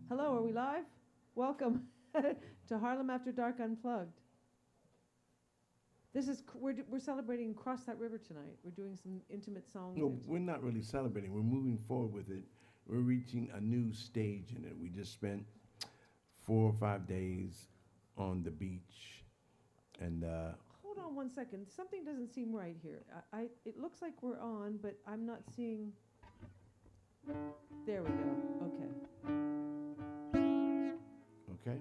Hello, are we live? Welcome to Harlem After Dark Unplugged. This is we're celebrating Cross That River tonight. We're doing some intimate songs. No, we're not really celebrating. We're moving forward with it. We're reaching a new stage in it. We just spent 4 or 5 days on the beach, and hold on one second. Something doesn't seem right here. It looks like we're on, but I'm not seeing. There we go. Okay.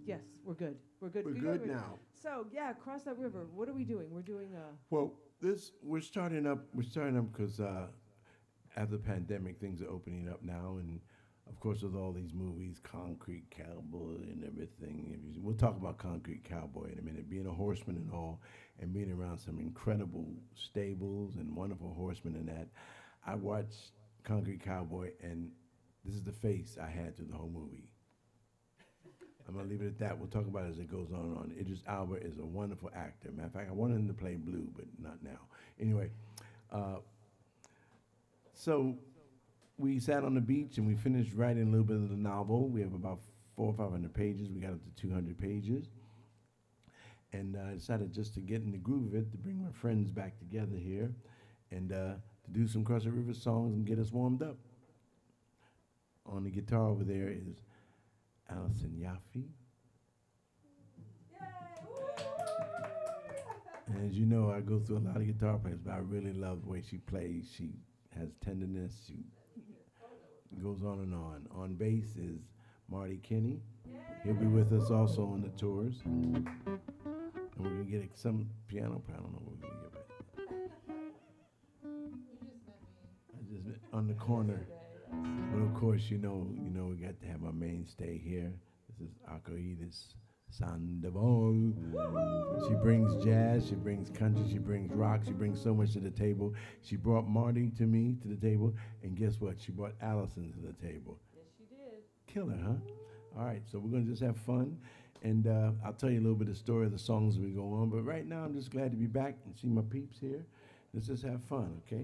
Yes, we're good. We're good. We're good now. So yeah, Cross That River. What are we doing? We're doing Well, we're starting up because after the pandemic, things are opening up now, and of course with all these movies, Concrete Cowboy and everything. We'll talk about Concrete Cowboy in a minute. Being a horseman and all, and being around some incredible stables and wonderful horsemen and that. I watched Concrete Cowboy, and this is the face I had through the whole movie. I'm going to leave it at that. We'll talk about it as it goes on. Idris Elba is a wonderful actor. Matter of fact, I wanted him to play Blue, but not now. Anyway, so we sat on the beach and we finished writing a little bit of the novel. We have about 400 or 500 pages. We got up to 200 pages. And I decided just to get in the groove of it, to bring my friends back together here, and to do some Cross the River songs and get us warmed up. On the guitar over there is Alicyn Yaffee. And as you know, I go through a lot of guitar players, but I really love the way she plays. She has tenderness. She goes on and on. On bass is Marty Kenney. He'll be with us also on the tours. And we're going to get some piano player. I don't know what we're going to get. I just met on the corner. But of course, you know, we got to have our mainstay here. This is Arcoiris Sandoval. She brings jazz, she brings country, she brings rock, she brings so much to the table. She brought Marty to me to the table, and guess what? She brought Alicyn to the table. Yes, she did. Killer, huh? All right, so we're gonna just have fun, and I'll tell you a little bit of the story of the songs as we go on. But right now, I'm just glad to be back and see my peeps here. Let's just have fun, okay?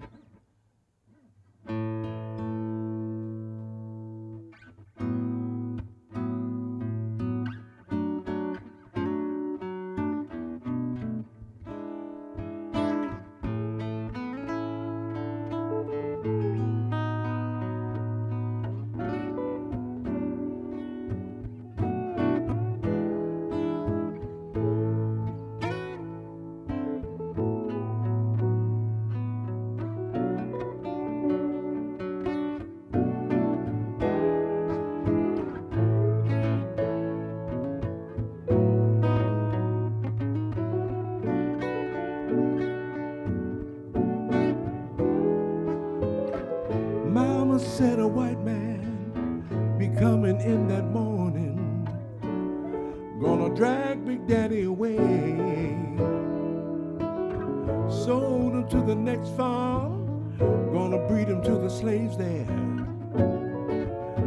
Said a white man be coming in that morning, gonna drag Big Daddy away, sold him to the next farm, gonna breed him to the slaves there,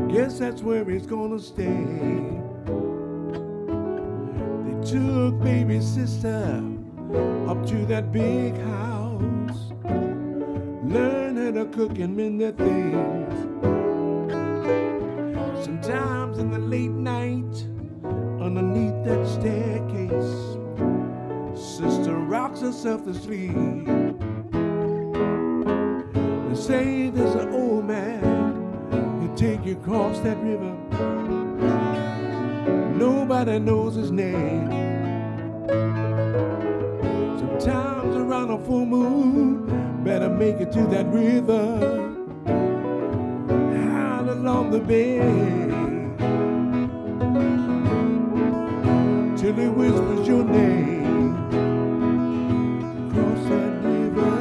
guess that's where he's gonna stay. They took baby sister up to that big house, learn how to cook and mend their things. Sometimes in the late night, underneath that staircase, sister rocks herself to sleep. They say there's an old man, he'll take you across that river. Nobody knows his name. Sometimes around a full moon, better make it to that river, out along the bay, till he whispers your name, cross that river.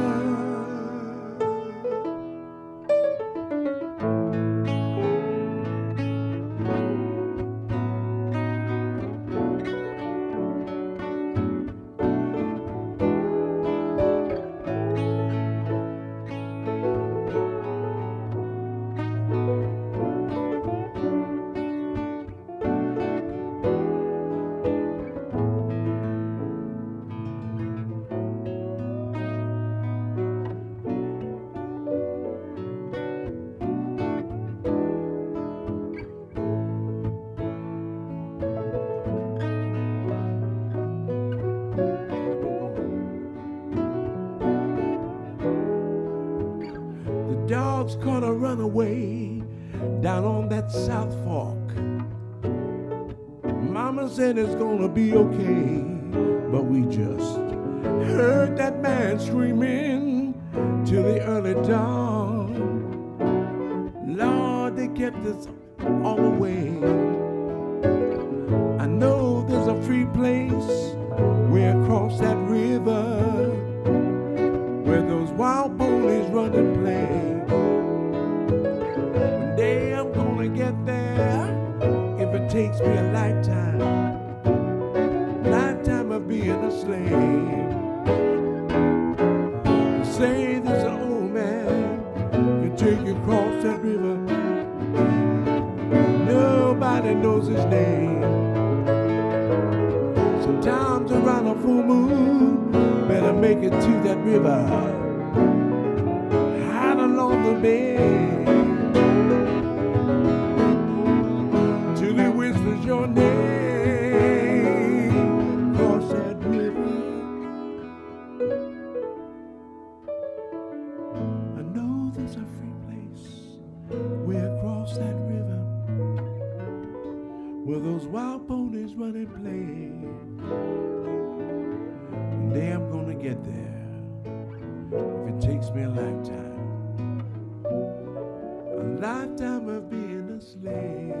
dog's gonna run away down on that South Fork. Mama said it's gonna be okay, but we just heard that man screaming till the early dawn. Lord, they kept us all away. I know there's a free place way across that river where those wild ponies run and play. One day I'm gonna get there if it takes me a lifetime of being a slave. Say there's an old man can take you across that river. Nobody knows his name. Sometimes around a full moon, better make it to that river. Hide along the bay till he whispers your name. Cross that river. I know there's a free place way across that river where those wild ponies run and play. One day I'm gonna get there if it takes me a lifetime of being a slave.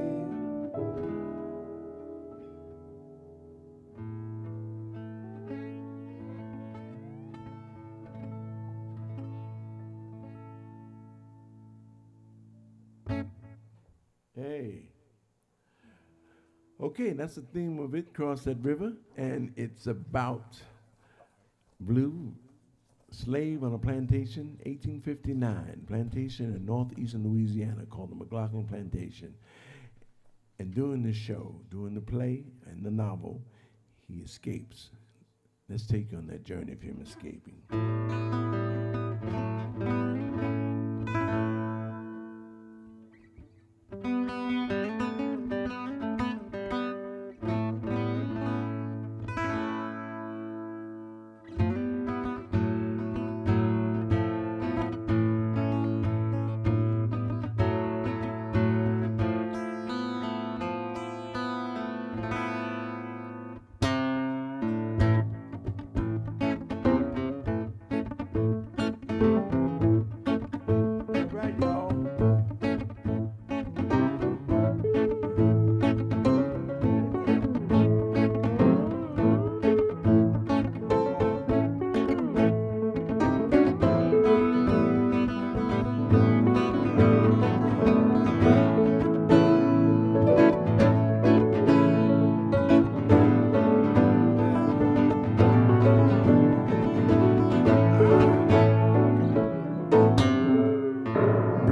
Hey. Okay, that's the theme of it, Cross That River, and it's about blue slave on a plantation, 1859, plantation in northeastern Louisiana called the McLaughlin Plantation. And during the show, during the play and the novel, he escapes. Let's take you on that journey of him escaping.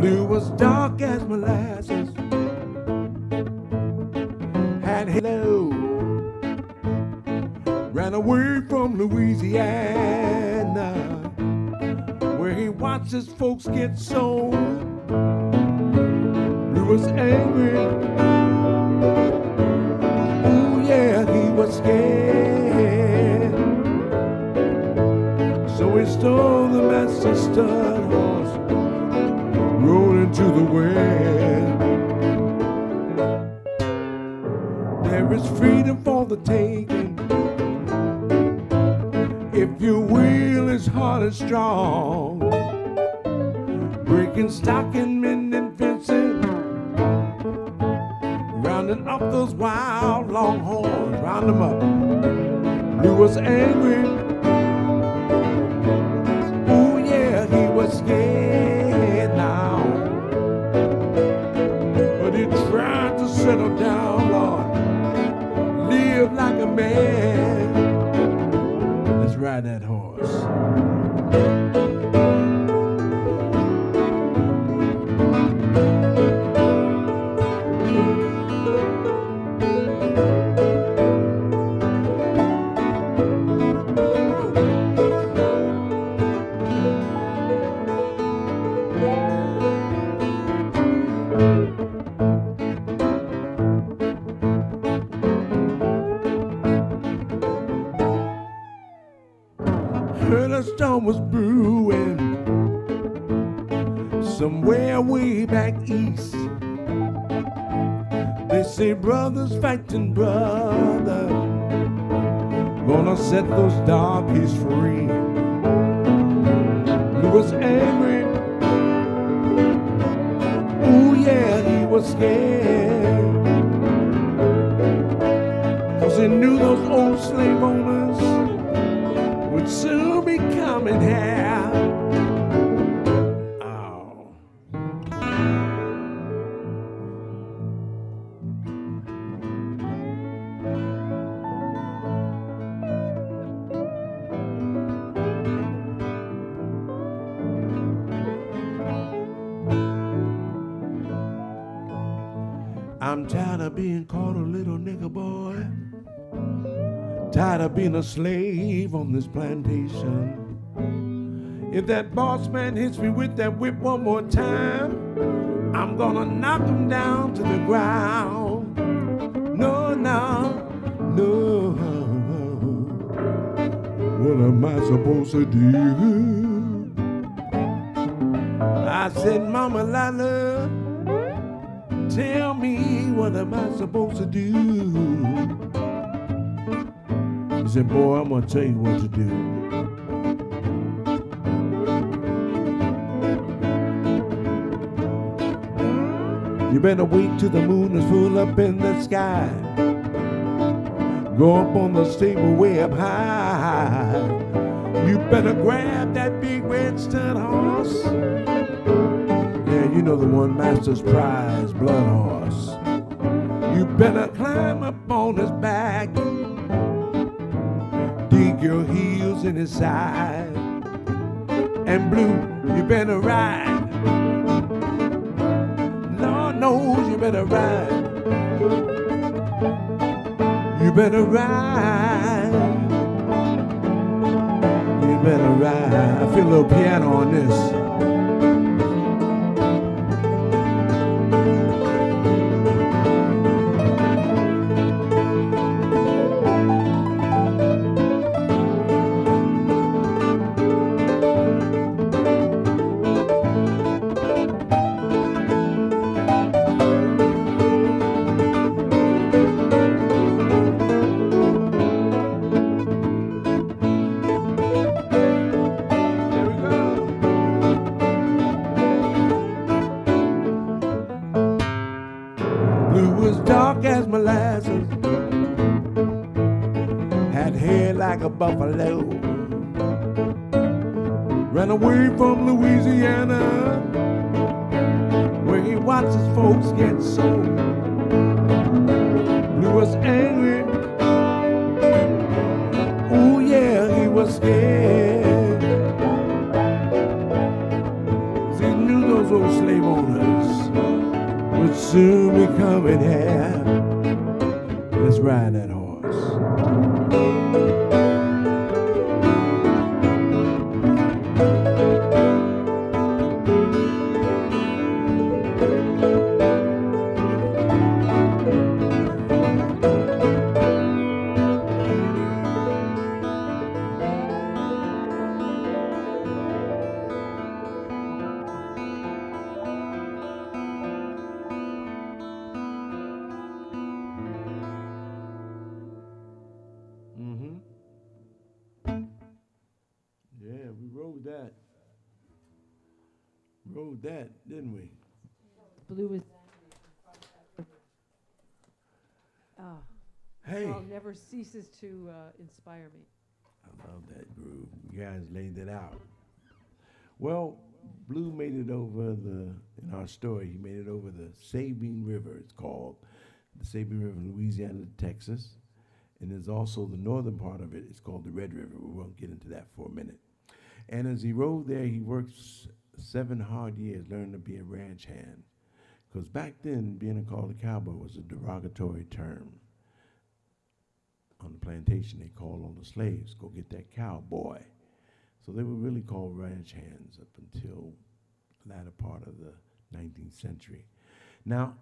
Blue was dark as molasses, had hello, ran away from Louisiana, where he watched his folks get sold. Blue was angry, oh yeah, he was scared, so he stole the master's stud horse, rode into the wind. There is freedom for the taking if your will is hard and strong. Breaking stock and mending fences, rounding up those wild longhorns, round them up. Blue was angry, oh yeah, he was scared now, but he tried to settle down, Lord, live like a man. Let's ride that horse. Heard a storm was brewing, somewhere way back east. They say brothers fighting brother, gonna set those darkies free. He was angry, ooh yeah, he was scared, 'cause he knew those old slave owners would soon be coming here. I'm tired of being called a little nigger boy, tired of being a slave on this plantation. If that boss man hits me with that whip one more time, I'm gonna knock him down to the ground. No, no, no. What am I supposed to do? I said, Mama Lila, tell me, what am I supposed to do? He said, boy, I'm gonna tell you what to do. You better wait till the moon is full up in the sky. Go up on the stable way up high. You better grab that big red stud horse. Yeah, you know the one, Master's Prize, blood horse. You better climb up on his back, dig your heels in his side, and Blue, you better ride. Lord knows you better ride. You better ride. You better ride. I feel a little piano on this. A buffalo, ran away from Louisiana, where he watched his folks get sold. Blue was angry, ooh yeah, he was scared, 'cause he knew those old slave owners would soon be coming here. Let's ride that horse. Rode that, didn't we? Blue is. Hey. Song never ceases to inspire me. I love that groove. You guys laid it out. Well, Blue made it over in our story, he made it over the Sabine River. It's called the Sabine River, Louisiana to Texas. And there's also the northern part of it. It's called the Red River. We won't get into that for a minute. And as he rode there, he worked 7 hard years learning to be a ranch hand. Because back then, being called a cowboy was a derogatory term. On the plantation, they called all the slaves, go get that cowboy. So they were really called ranch hands up until the latter part of the 19th century. Now,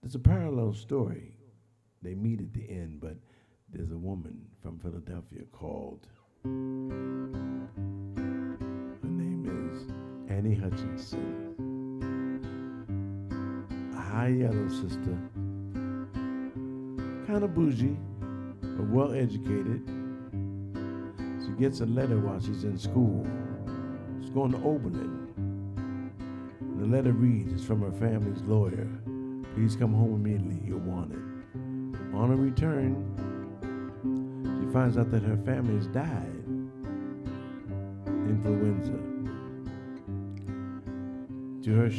there's a parallel story. They meet at the end, but there's a woman from Philadelphia called, her name is Annie Hutchinson. high yellow sister, kind of bougie, but well educated. She gets a letter while she's in school. She's going to Oberlin. And the letter reads, it's from her family's lawyer. Please come home immediately, you're wanted. On her return, she finds out that her family has died. Influenza. To her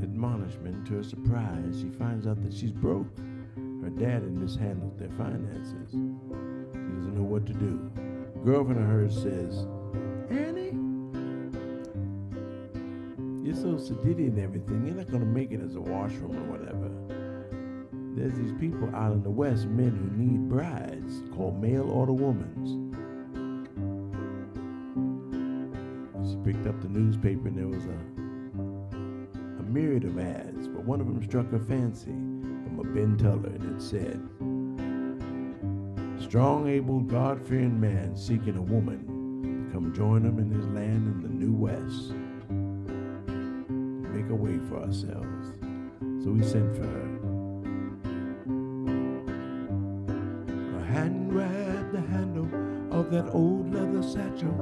admonishment, to her surprise, she finds out that she's broke. Her dad had mishandled their finances. She doesn't know what to do. A girlfriend of hers says, Annie, you're so sedity and everything, you're not going to make it as a washroom or whatever. There's these people out in the West, men who need brides, called mail order womans. She picked up the newspaper and there was a myriad of ads, but one of them struck her fancy from a Ben Teller, and it said, strong, able, God-fearing man seeking a woman to come join him in his land in the New West. Make a way for ourselves. So we sent for her. Her hand grabbed the handle of that old leather satchel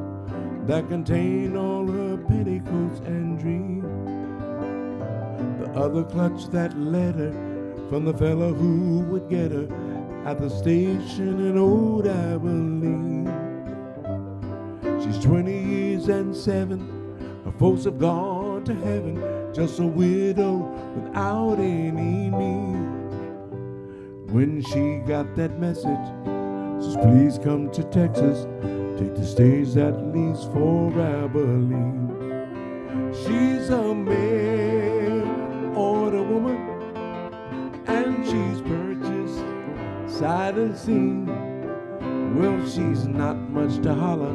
that contained all her petticoats and dreams. The other clutched that letter from the fella who would get her at the station in Old Abilene. She's 20 years and 7. Her folks have gone to heaven, just a widow without any means. When she got that message, says please come to Texas, take the stage that leaves for Abilene. She's a mail order woman, and she's purchased sight and scene. Well, she's not much to holler,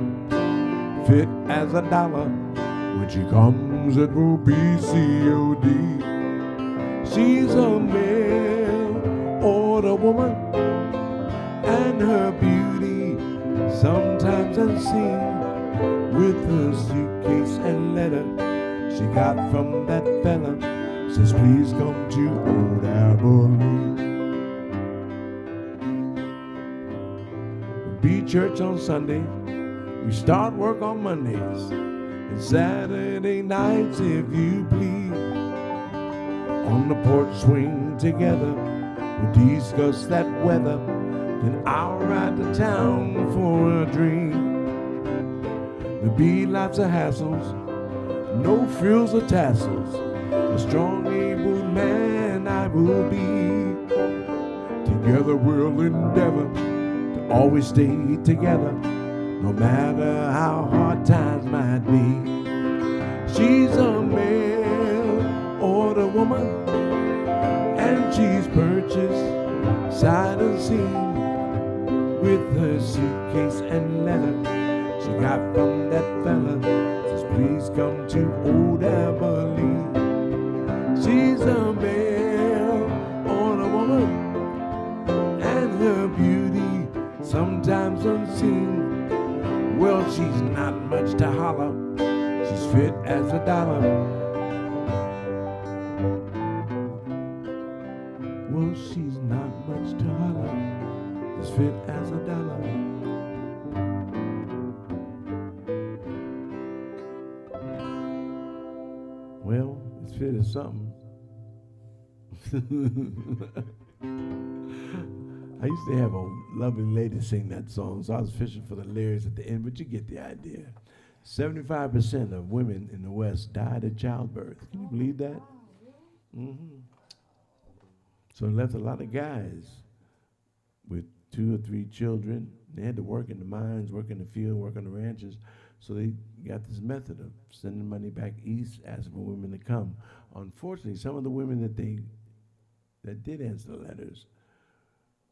fit as a dollar. When she comes, it will be COD. She's a mail order woman, and her beauty sometimes unseen. With her suitcase and letter she got from that fella, says please come to Old Abilene. Be church on Sunday, we start work on Mondays, and Saturday nights if you please. On the porch swing together, we discuss that weather, then I'll ride to town for a drink. There'll be lots of hassles, no frills or tassels. A strong, able man I will be. Together we'll endeavor to always stay together, no matter how hard times might be. She's a mail order woman, and she's purchased sight unseen. With her suitcase and letter she got from that fella, says please come to Old Abilene. She's a mail order woman, and her beauty sometimes unseen. Well, she's not much to holler, she's fit as a dollar. Well, she's not much to holler, she's fit as a dollar. Well, it's fit as something. I used to have a lovely lady sing that song, so I was fishing for the lyrics at the end, but you get the idea. 75% of women in the West died at childbirth. Can you believe that? Mm-hmm. So it left a lot of guys with 2 or 3 children. They had to work in the mines, work in the field, work on the ranches. So they got this method of sending money back east, asking for women to come. Unfortunately, some of the women that did answer the letters,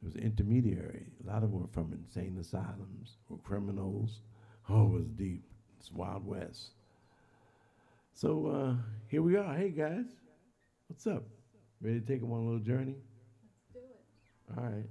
it was intermediary. A lot of them were from insane asylums, were criminals. Oh, it was deep. It's Wild West. So here we are. Hey, guys. What's up? Ready to take them on a little journey? Let's do it. All right.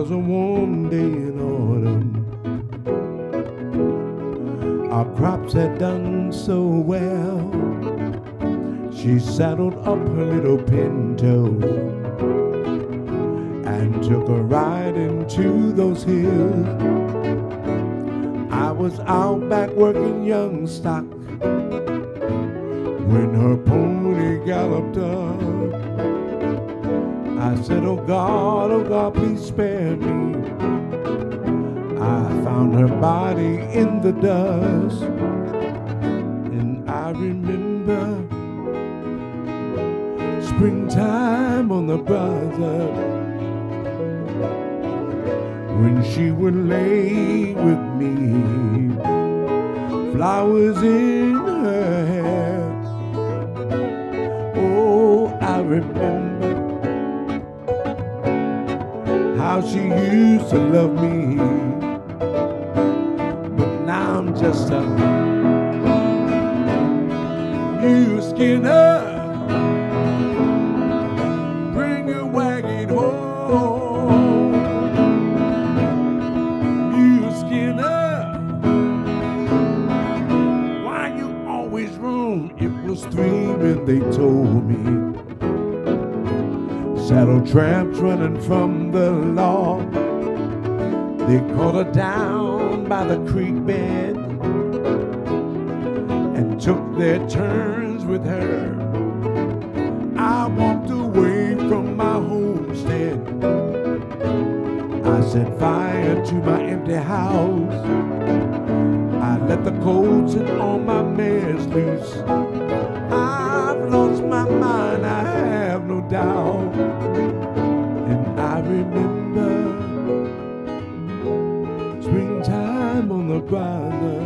was a warm day in autumn. Our crops had done so well. She saddled up her little pinto and took a ride into those hills. I was out back working young stock when her pony galloped up. I said, oh God, please spare me. I found her body in the dust, and I remember springtime on the plaza when she would lay with me, flowers in her hair. Oh, I remember how she used to love me, but now I'm just a new skinner. Bring your wagon home, new skinner. Why you always roam? It was 3 when they told me. Saddle tramps running from the law. They caught her down by the creek bed and took their turns with her. I walked away from my homestead. I set fire to my empty house. I let the cold sit on my mares loose. I've lost my mind, I have no doubt. And I remember springtime on the plaza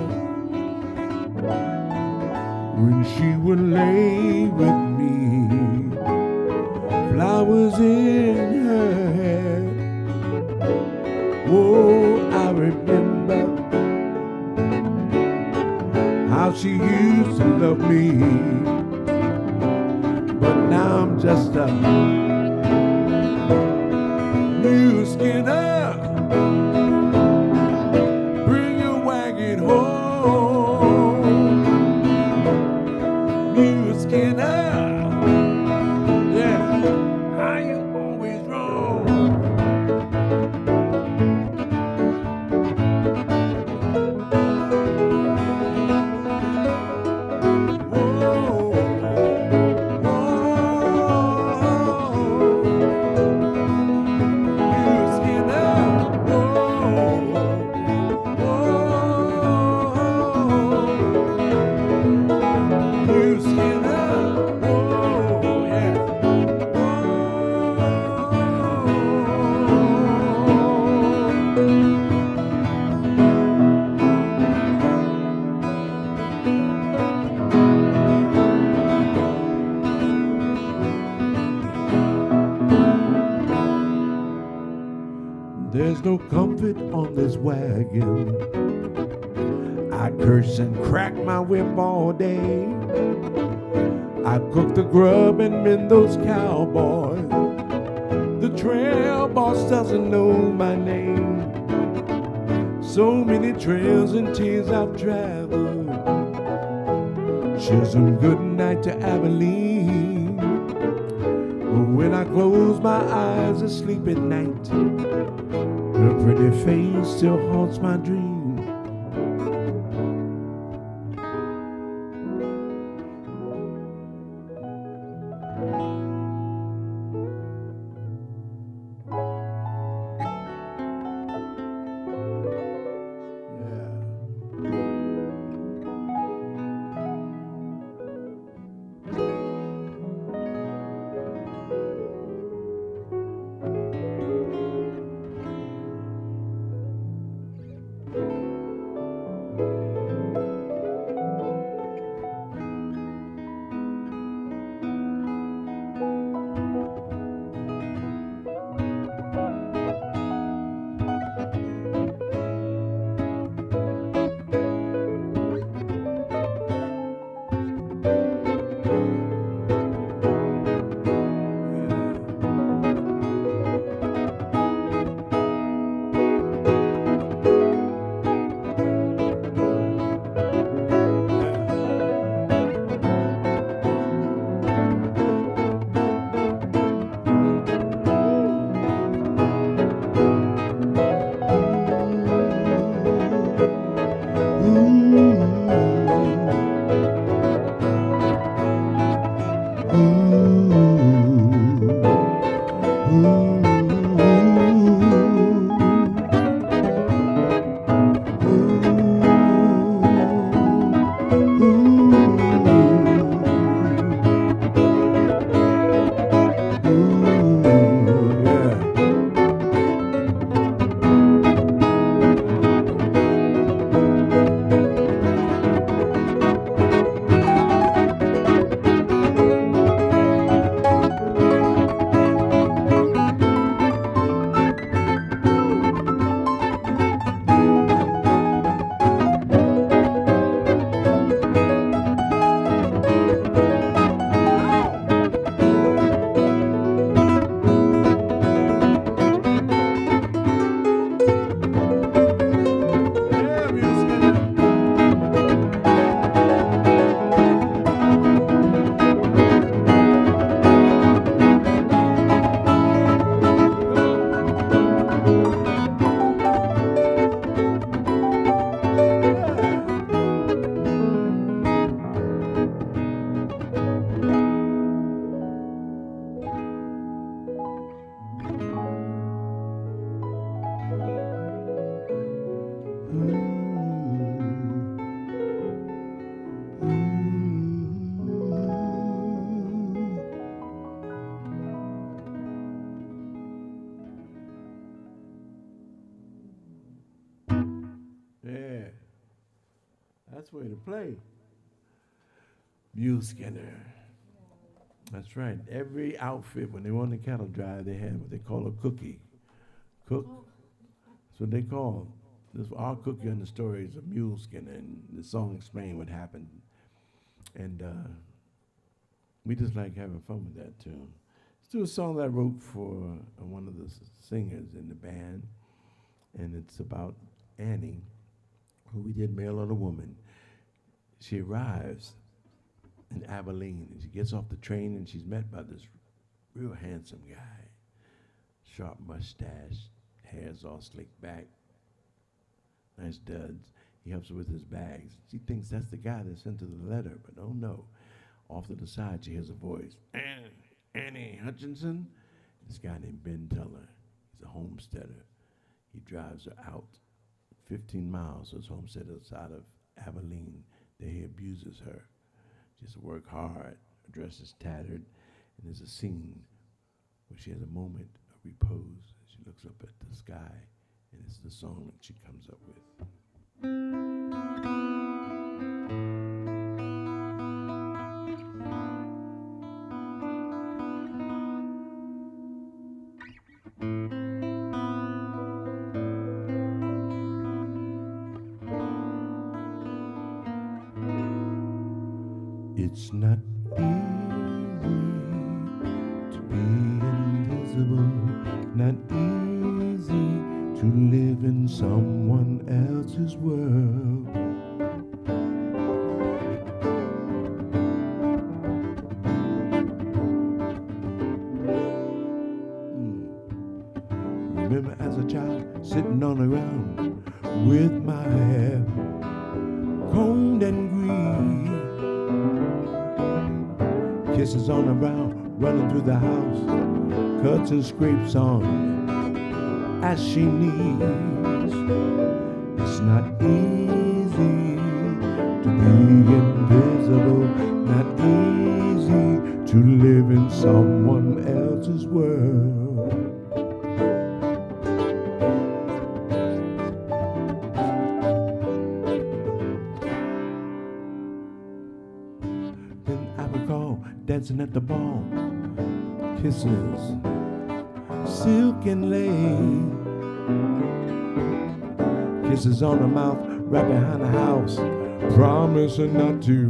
when she would lay with me, flowers in her hair. Oh, I remember how she used to love me, but now I'm just a new skinner. Bring your wagon home, new skinner. Yeah, I am always wrong. There's no comfort on this wagon. I curse and crack my whip all day. I cook the grub and mend those cowboys. The trail boss doesn't know my name. So many trails and tears I've traveled. Chisholm, good night to Abilene. When I close my eyes asleep at night, her pretty face still haunts my dream. That's where to play. Mule Skinner. That's right. Every outfit, when they were on the cattle drive, they had what they call a cookie. Cook. That's what they call. This our cookie on the story is a mule skinner, and the song explained what happened. And we just like having fun with that tune. Let's do a song that I wrote for one of the singers in the band, and it's about Annie, who we did Male or the Woman. She arrives in Abilene, and she gets off the train, and she's met by this real handsome guy. Sharp mustache, hair's all slicked back, nice duds. He helps her with his bags. She thinks that's the guy that sent her the letter, but oh no. Off to the side, she hears a voice. Annie Hutchinson? This guy named Ben Teller. He's a homesteader. He drives her out 15 miles to his homestead outside of Abilene. There he abuses her. She has to work hard. Her dress is tattered, and there's a scene where she has a moment of repose. She looks up at the sky, and it's the song that she comes up with. It's not easy to be invisible, not easy to live in someone else's world. Remember as a child sitting on the ground with my hair combed and greased, kisses on the brow, running through the house, cuts and scrapes on as she needs. It's not easy to be invisible, not easy to live in someone else's world. Dancing at the ball, kisses, silk and lace, kisses on the mouth, right behind the house, promising not to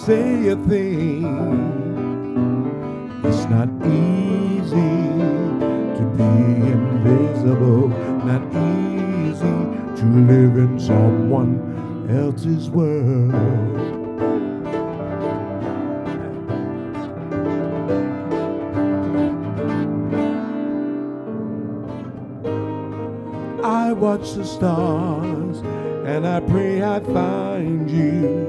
say a thing. It's not easy to be invisible, not easy to live in someone else's world. I watch the stars and I pray I find you.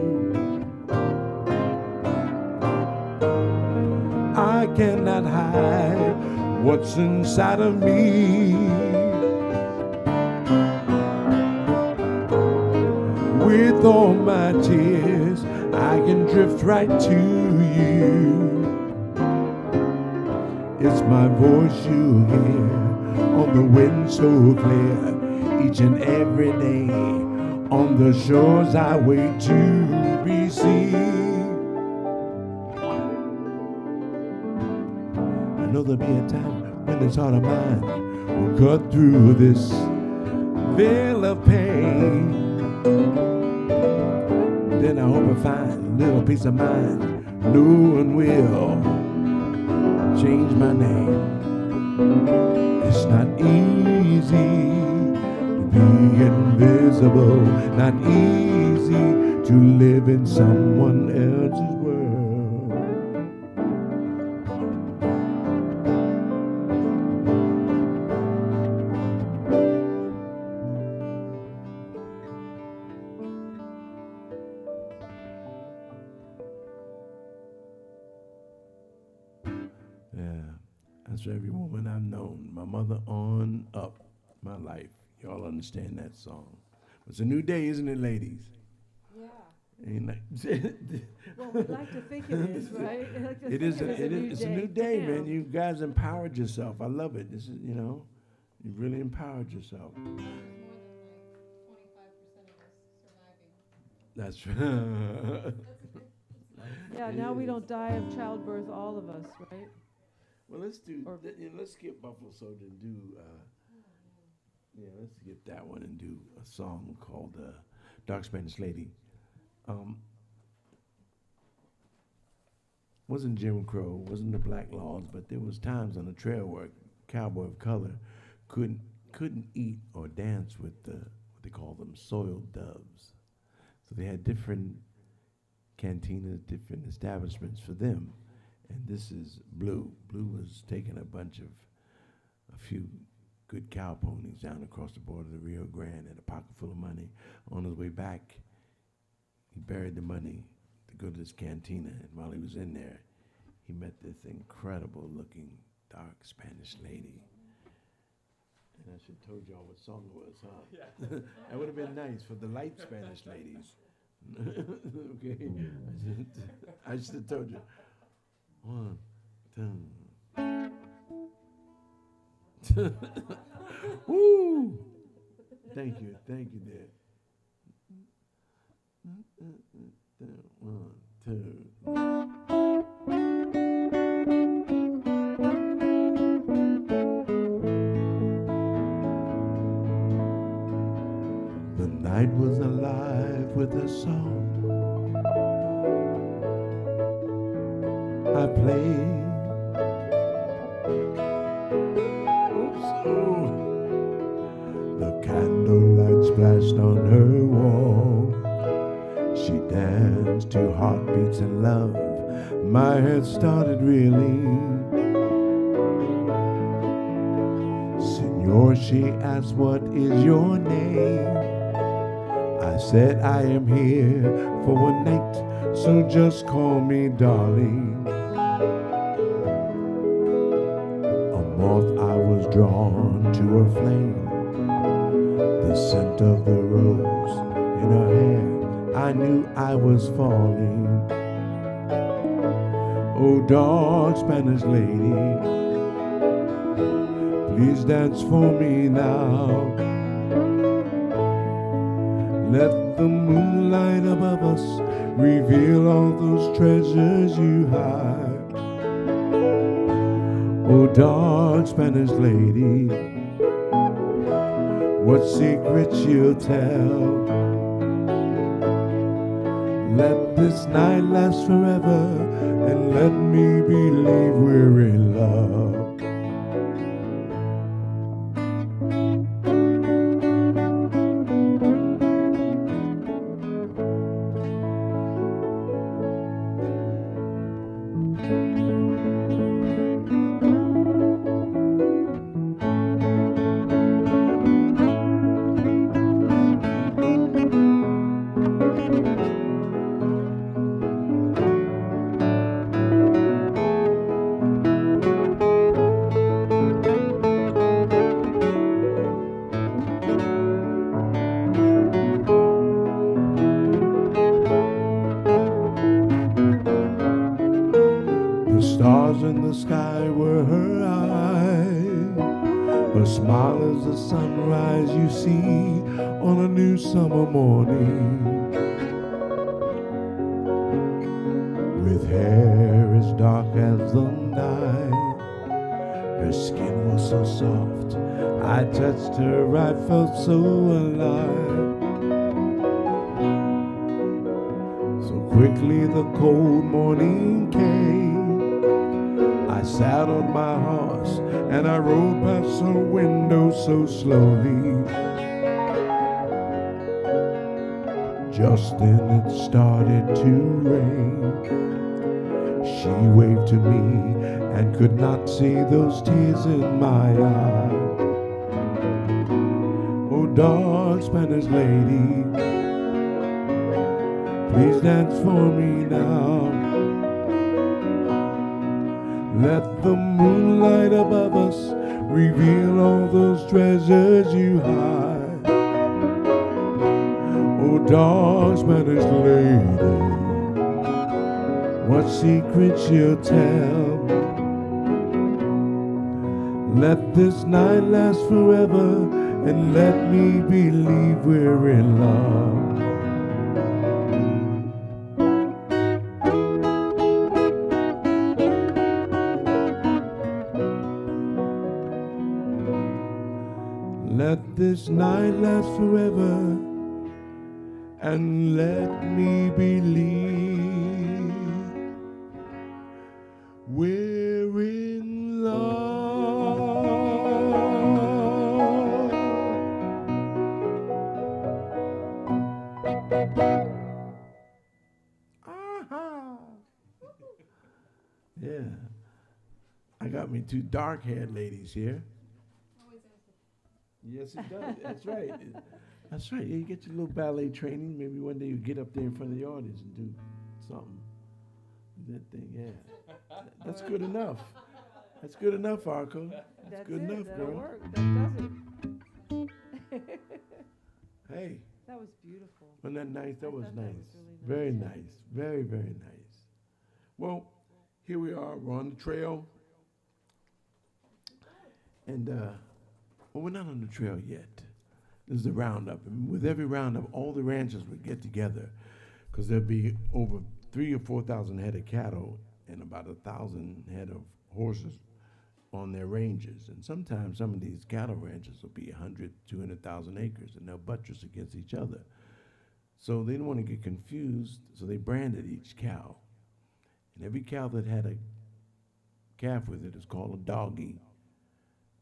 I cannot hide what's inside of me. With all my tears, I can drift right to you. It's my voice you hear on the wind so clear, each and every day, on the shores I wait to be seen. I know there'll be a time when this heart of mine will cut through this veil of pain. Then I hope I find a little peace of mind, no one will change my name. It's not easy to be invisible, not easy to live in someone else's world. Yeah. That's for every woman I've known, my mother on up, my life. Y'all understand that song. It's a new day, isn't it, ladies? Yeah. Ain't like Well, we'd like to think it is, right? Like to it think is. it's A new day, Damn. man. You guys empowered yourself. I love it. This is, you really empowered yourself. There's more than like 25% of us surviving. That's right. Yeah, now we don't die of childbirth, all of us, right? Well, let's do. Or- Let's skip Buffalo Soldier and do. Let's skip that one and do a song called "Dark Spanish Lady." Wasn't Jim Crow, wasn't the black laws, but there was times on the trail where a cowboy of color couldn't eat or dance with the what they call them soiled doves. So they had different cantinas, different establishments for them. And this is Blue. Blue was taking a few good cow ponies down across the border of the Rio Grande and a pocket full of money. On his way back, he buried the money to go to this cantina. And while he was in there, he met this incredible looking dark Spanish lady. And I should have told y'all what song it was, huh? Yeah. That would have been nice for the light Spanish ladies. Okay, I should have told you. 1, 2. Woo! Thank you, dear. 1, 2. The night was alive with a song. I played. The candlelight splashed on her wall. She danced to heartbeats and love. My head started reeling. Senor, she asked, what is your name? I said, I am here for one night, so just call me darling. A moth, I was drawn to her flame. The scent of the rose in her hair, I knew I was falling. Oh, dark Spanish lady, please dance for me now. Let the moonlight above us reveal all those treasures you hide. Oh, dark Spanish lady, what secrets you'll tell? Let this night last forever, and let me believe we're in love. The stars in the sky were her eyes. Her smile is the sunrise you see on a new summer morning. With hair as dark as the night, her skin was so soft, I touched her, I felt so alive. So quickly the cold morning came. I sat on my horse and I rode past her window so slowly. Just then it started to rain. She waved to me and could not see those tears in my eyes. Oh, dark Spanish lady, please dance for me now. Let the moonlight above us reveal all those treasures you hide. Oh, dark Spanish lady, what secrets you'll tell? Let this night last forever, and let me believe we're in love. this night last forever, and let me believe we're in love. Yeah. I got me two dark-haired ladies here. Yes, it does. That's right. That's right. Yeah, you get your little ballet training. Maybe one day you get up there in front of the audience and do something. That thing, yeah. That's good enough. That's good enough, Arco. That's good enough, That'll girl. work. That does it. Hey. That was beautiful. Wasn't that nice? That was nice. That was really nice. Very nice. Very, very nice. Well, here we are. We're on the trail. And, well, we're not on the trail yet. This is the roundup. And with every roundup, all the ranchers would get together because there'd be over 3,000 or 4,000 head of cattle and about 1,000 head of horses on their ranges. And sometimes some of these cattle ranches will be 100, 200,000 acres, and they'll buttress against each other. So they didn't want to get confused, so they branded each cow. And every cow that had a calf with it is called a doggy,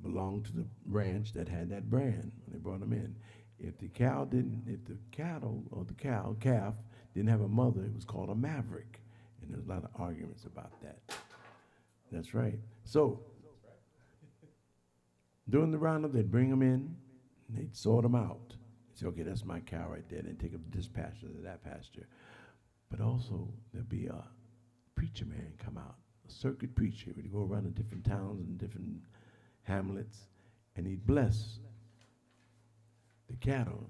belonged to the ranch that had that brand when they brought them in. If the cattle or the calf didn't have a mother, it was called a maverick. And there's a lot of arguments about that. That's right. So, during the roundup, they'd bring them in, and they'd sort them out. They'd say, okay, that's my cow right there. They'd take them to this pasture, to that pasture. But also, there'd be a preacher man come out, a circuit preacher. He'd go around to different towns and different hamlets, and he'd bless the cattle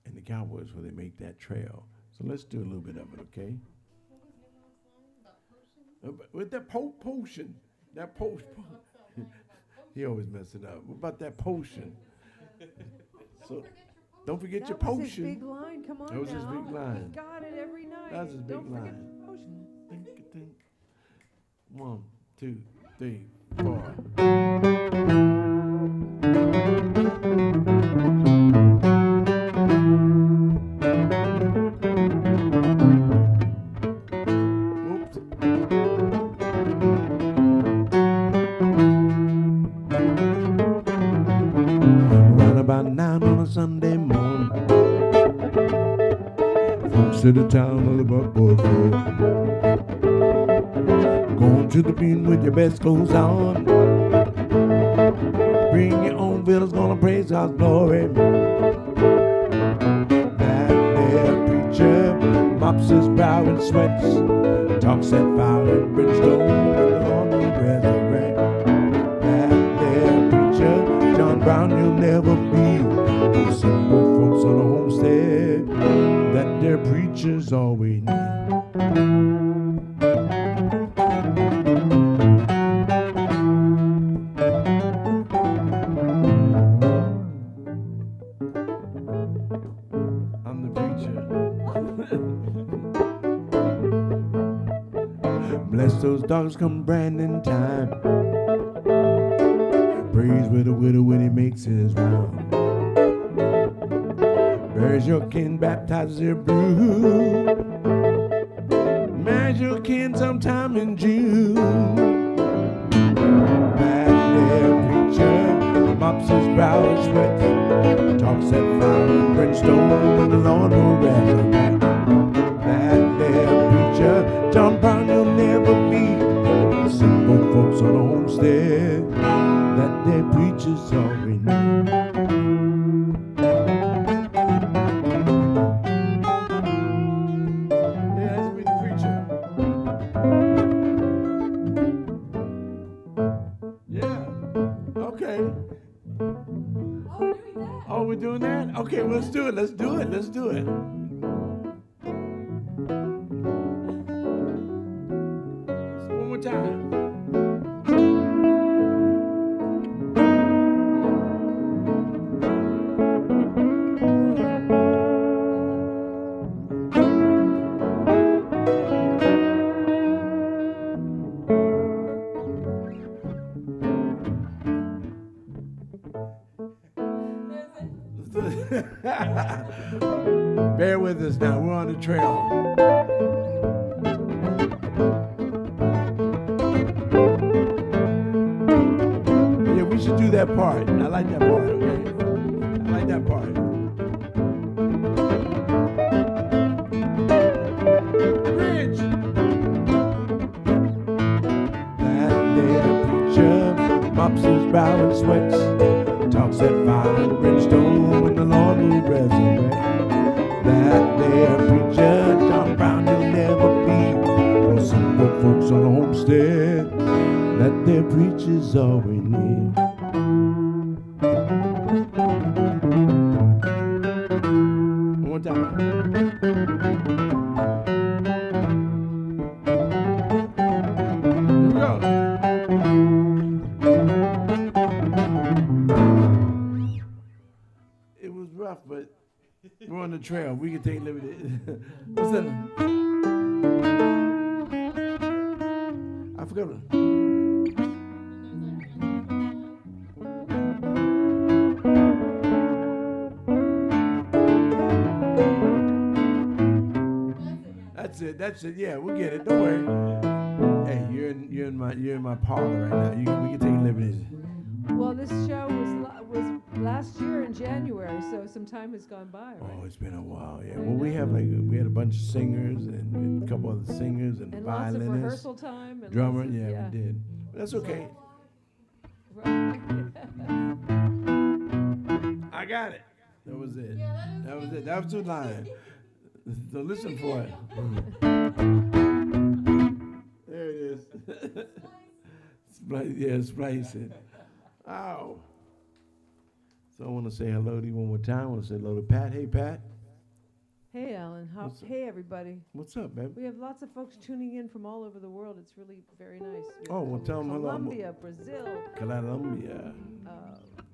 and the cowboys where they make that trail. So let's do a little bit of it, okay? With that potion, that potion. He always messing up. What about that potion? So, don't forget your potion. That was his big line. Come on now. That was his big line. He got it every night. That was his big Don't line. forget your potion. Think. 1, 2, 3, 4. Sunday morning, folks to the town of the Buckboard Road, going to the bean with your best clothes on, bring your own fiddles, gonna praise God's glory. That there preacher mops his brow and sweats, talks that fire and brimstone with the Lord will resurrect. That there preacher, John Brown, you'll never be. Those simple folks on the homestead, that their preachers all we need. I'm the preacher. Bless those dogs come branding time. Praise with a widow when he makes his round. Buries your kin, baptizes your brood. Marries your kin sometime in June. That there preacher mops his brow and sweats, talks that fire and brimstone when the Lord will resurrect. That there preacher, John Brown, you'll never be. The simple folks on the homestead, that their preachers all we need. Okay, let's do it. One more time. now. We're on the trail. Yeah, we should do that part. I like that part, okay? I like that part. Bridge! That there preacher mops his brow and sweats, talks that fire and brimstone when the Lord will resurrect. That there preacher, John Brown, will never be. For some poor folks on a homestead, that there preacher's all we need. One more time. Here we go. It was rough, but we're on the trail. We can take limited. What's that? I forgot. That's it. Yeah, we'll get it. Don't worry. Hey, you're in my parlor right now. We can take limited. Well, this show was last year in January, so some time has gone by, right? Oh, it's been a while. Yeah. Well, we had a bunch of singers and a couple other singers and lots of violinists, rehearsal time and drummer. lots of, Yeah, we did. But that's okay. Right. I got it. That was it. That was it. That was 2 lines. So listen for it. There it is. Splicing. Ow. So I want to say hello to you one more time. I want to say hello to Pat. Hey, Pat. Hey, Alan. Hey, everybody. What's up, baby? We have lots of folks tuning in from all over the world. It's really very nice. Oh, well, tell them hello. Colombia, Brazil. Colombia.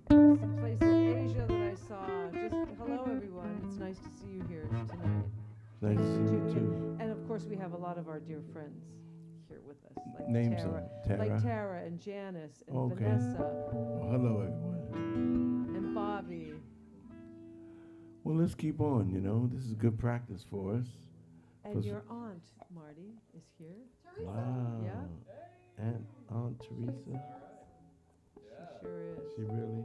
Some place in Asia that I saw. Just hello, everyone. It's nice to see you here tonight. Nice to see you, Tuning too. in. And, of course, we have a lot of our dear friends here with us. Like Name Tara, some. like Tara and Janice and Okay. Vanessa Well, hello, everyone. and Bobby. Well, let's keep on, This is good practice for us. And your aunt, Marty, is here. Wow. Yeah. Aunt Teresa. She sure is. She really?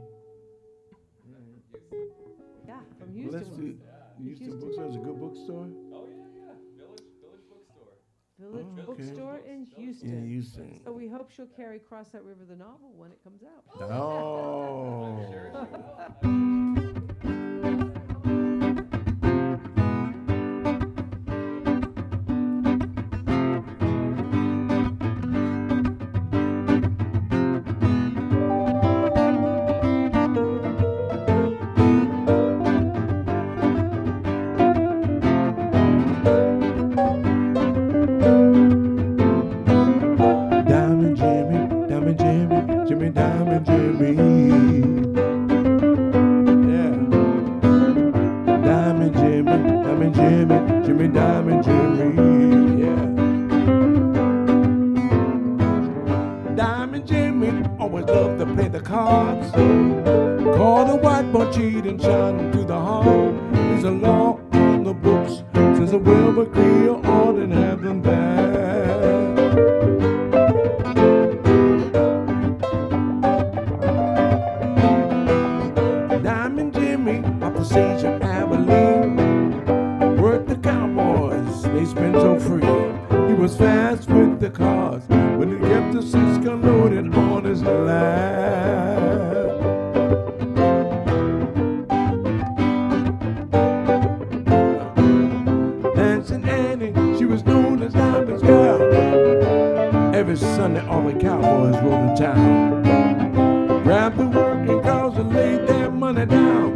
Yeah, from Well, Houston. let's do Houston Bookstore. Is a good bookstore? Oh, yeah. Village Bookstore. Village Oh, okay. Bookstore in Houston. In Houston. So we hope she'll carry Cross That River the novel when it comes out. Oh. Diamond Jimmy. Yeah. Diamond Jimmy, Diamond Jimmy. Yeah. Diamond Jimmy always loved to play the cards. Call the white boy cheat and shot him through the heart. There's a law on the books since the Wilbur Creel ought to have them back. Sage Abilene, worked the Cowboys, they spent so free. He was fast with the cars, but he kept the Cisco loaded on his lap. Dancing Annie, she was known as Diamond's girl. Every Sunday all the Cowboys rode to town, grabbed the working girls and laid their money down.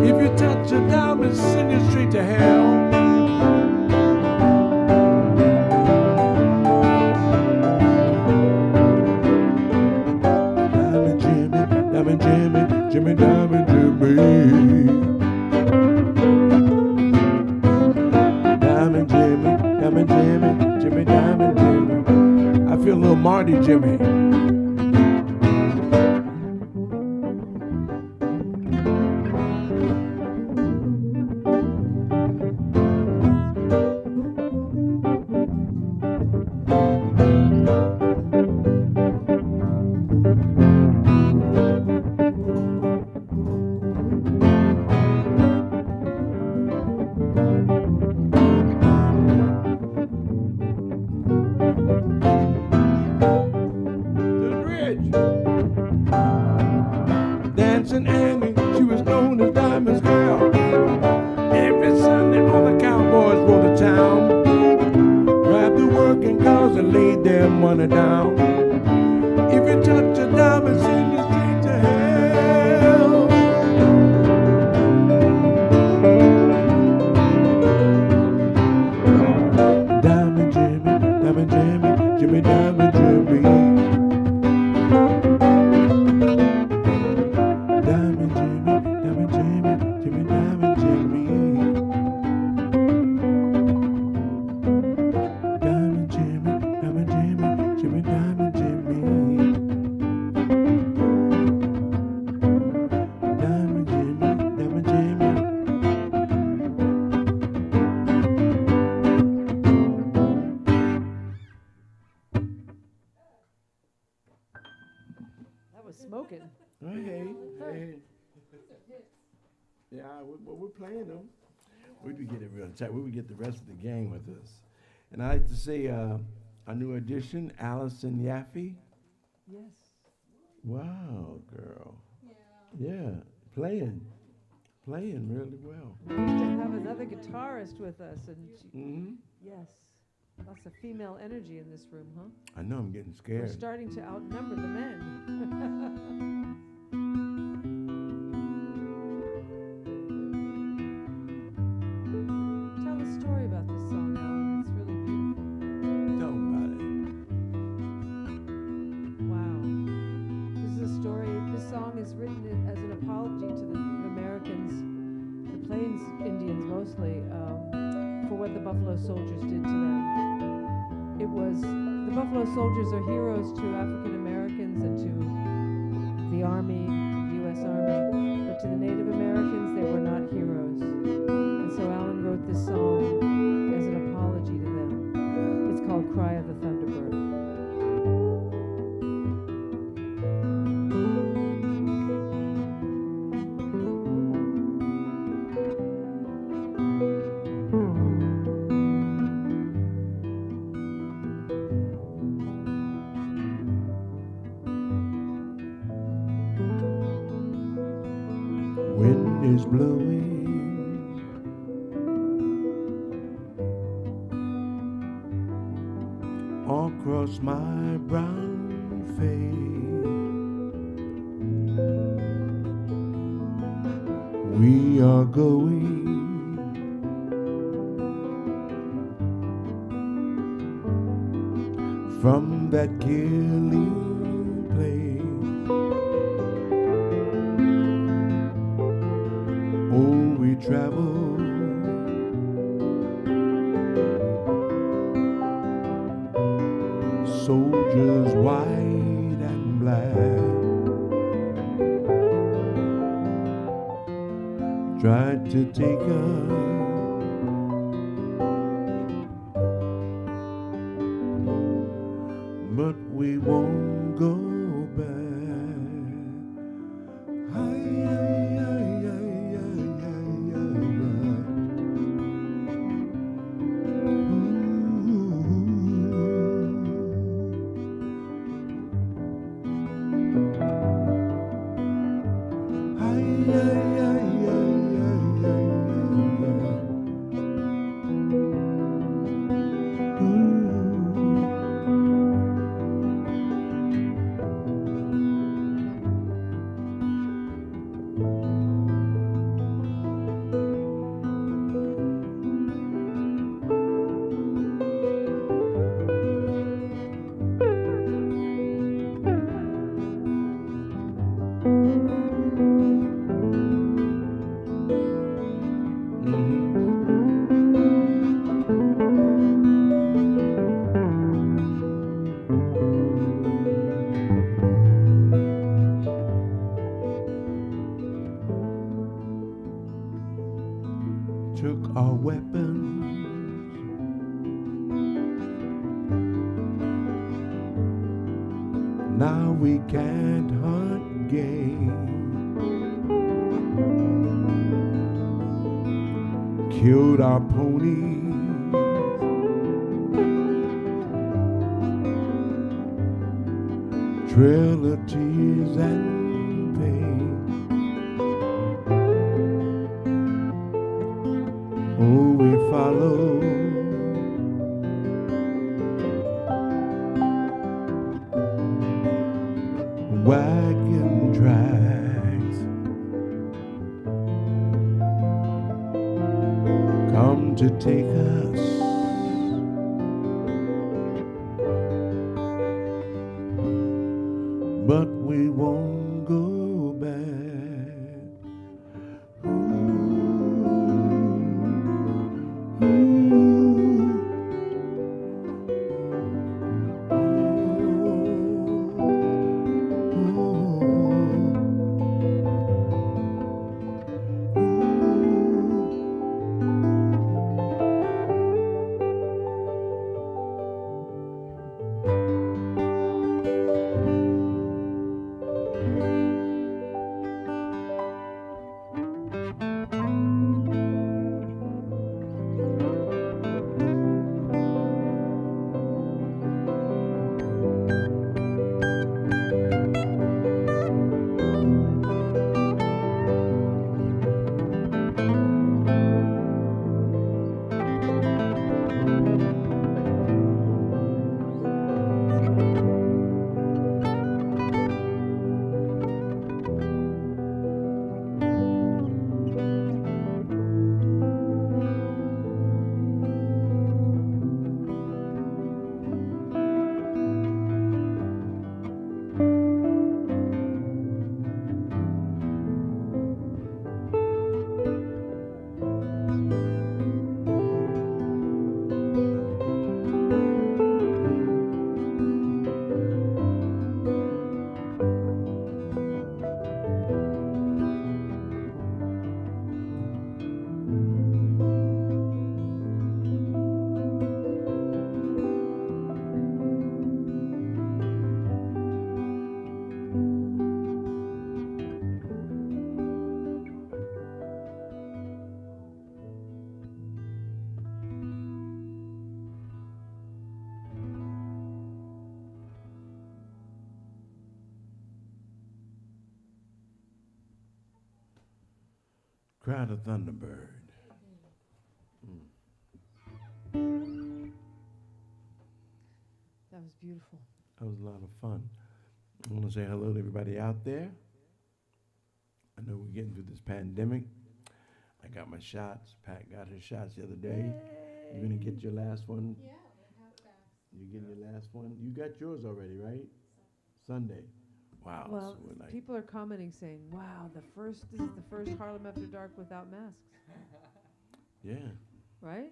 If you touch a diamond, send you straight to hell. Diamond Jimmy, Diamond Jimmy, Jimmy Diamond Jimmy. Diamond Jimmy, Diamond Jimmy, Jimmy Diamond Jimmy. I feel a little Marty Jimmy. town. Grab the working girls and lay their money down. If you touch a diamond, send you straight to hell. Diamond Jimmy, Diamond Jimmy, Jimmy Diamond Jimmy. Diamond Jimmy, Diamond Jimmy, Jimmy Diamond Jimmy. Diamond Jimmy, Diamond Jimmy, Jimmy Diamond Jimmy. Diamond Jimmy, Diamond Jimmy. That was smoking. Hey, hey. Yeah, we're playing them. We would get it real tight. We would get the rest of the gang with us. And I'd like to say a new addition, Alicyn Yaffee. Yes. Wow, girl. Yeah, playing really well. Nice to have another guitarist with us, and Mm-hmm. yes, lots of female energy in this room, huh? I know I'm getting We're scared. starting to outnumber the men. Tell a story about this song, Alan. It's really beautiful. Tell 'em about it. Wow. This is a story. This song is written as an apology to the Native Americans, the Plains Indians mostly, for what the Buffalo Soldiers did to them. It was, the Buffalo Soldiers are heroes to African Americans and to the Army, the U.S. Army, but to the Native Americans, they were not heroes. And so Alan wrote this song as an apology to them. It's called Cry of the Thunderbird. Wind is blowing across my brown face. We are going from that killing place. Oh, we travel soldiers white and black tried to take us, but we won't go back. Ay, ay, ay, ay, ay, ay, ay, ay, ay, ay, ay, took our weapons, now we can't hunt game. Killed our ponies, trail of tears and pain. Oh, we follow. Wagon tracks come to take us, but we won't go back. Crowd of Thunderbird. That was beautiful. That was a lot of fun. I want to say hello to everybody out there. I know we're getting through this pandemic. I got my shots. Pat got her shots the other day. You're going to get your last one? Yeah, I have that. You getting your last one? You got yours already, right? Sunday. Wow. Well, so we're like, people are commenting saying, wow, this is the first Harlem After Dark without masks. yeah, Right?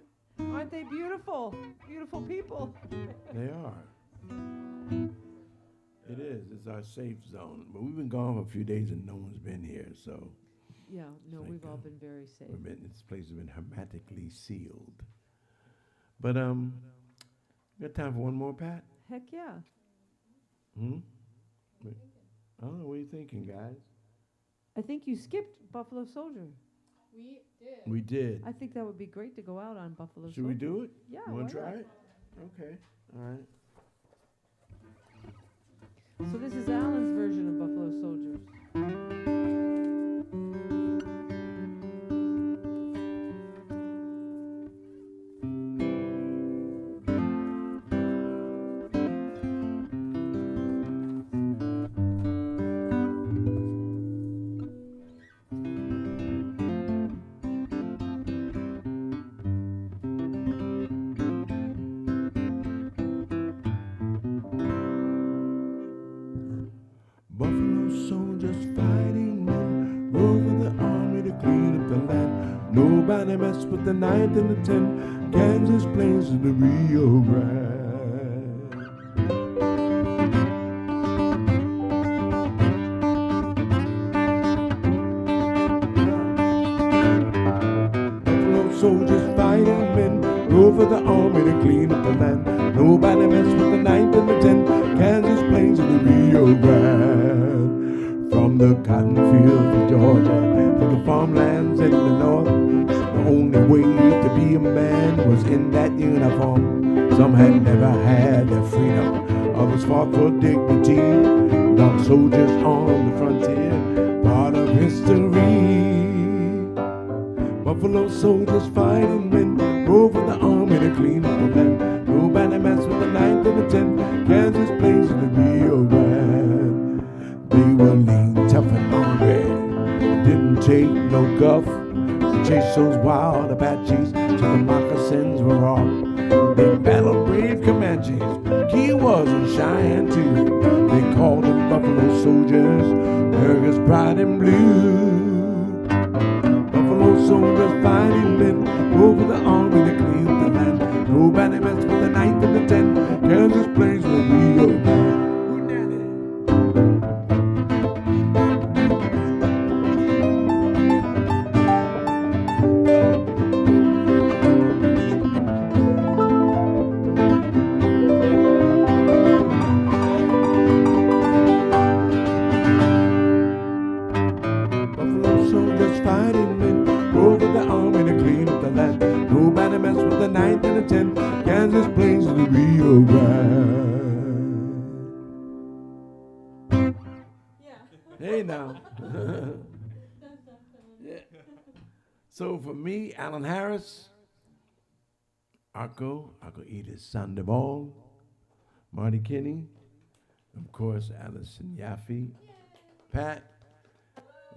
Aren't they beautiful? Beautiful people. they are. It is. It's our safe zone. But we've been gone for a few days and no one's been here, so Yeah, no, Thank we've all God. been very safe. this place has been hermetically sealed. But got time for one more, Pat? Heck yeah. I don't know. What are you thinking, guys? I think you skipped Buffalo Soldier. We did. We did. I think that would be great to go out on Buffalo Soldier. Should we do it? Yeah. You want to why try not? it? Okay. All right. So this is Alan's version of Buffalo Soldiers. Buffalo soldiers fighting men, roving the army to clean up the land. Nobody messed with the 9th and the 10th, Kansas Plains and the Rio Grande. Buffalo soldiers fighting men, rove for the army to clean up the land. Nobody messed with the 9th and the 10th, Kansas Plains and the Rio Grande. From the cotton fields of Georgia to the farmlands in the north, the only way to be a man was in that uniform. Some had never had their freedom, others fought for dignity. Dark soldiers on the frontier, part of history. Buffalo soldiers fighting men, clean up the land. Nobody mess with the 9th and the 10th. Kansas plays in the Rio Grande. They were lean, tough and hungry. Didn't take no guff to chase those wild Apaches till the moccasins were off. They battled brave Comanches, Kiowas and Cheyenne too. They called them Buffalo Soldiers, America's pride and blue. Buffalo soldiers fighting men over the army to clean the land. Nobody messed with the 9th and the 10th. Kansas plays with Rio Grande. Hey now. Yeah. So for me, Allan Harris, Arcoiris Sandoval, Marty Kenney, of course, Alicyn Yaffee, Pat.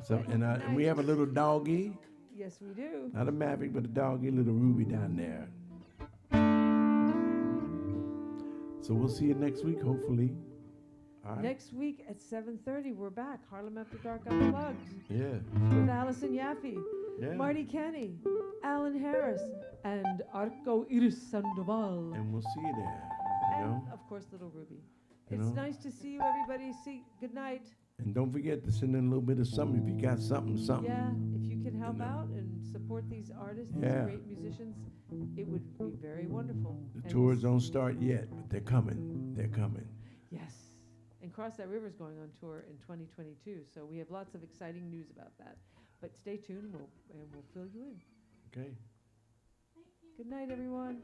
So, and we have a little doggy. Yes, we do. Not a Maverick, but a doggy, little Ruby down there. So we'll see you next week, hopefully. All right. Next week at 7:30, we're back. Harlem After Dark Unplugged. Yeah. With Alicyn Yaffee, Yeah. Marty Kenney, Allan Harris, and Arcoiris Sandoval. And we'll see you there. You know? And, of course, little Ruby. You It's know? nice to see you, everybody. Good night. And don't forget to send in a little bit of something if you got something. Yeah, if you can help know. out and support these artists, Yeah. these great musicians, it would be very wonderful. The And tours don't start yet, but they're coming. They're coming. Yes. And Cross That River's going on tour in 2022, so we have lots of exciting news about that. But stay tuned, and we'll fill you in. Okay. Good night, everyone.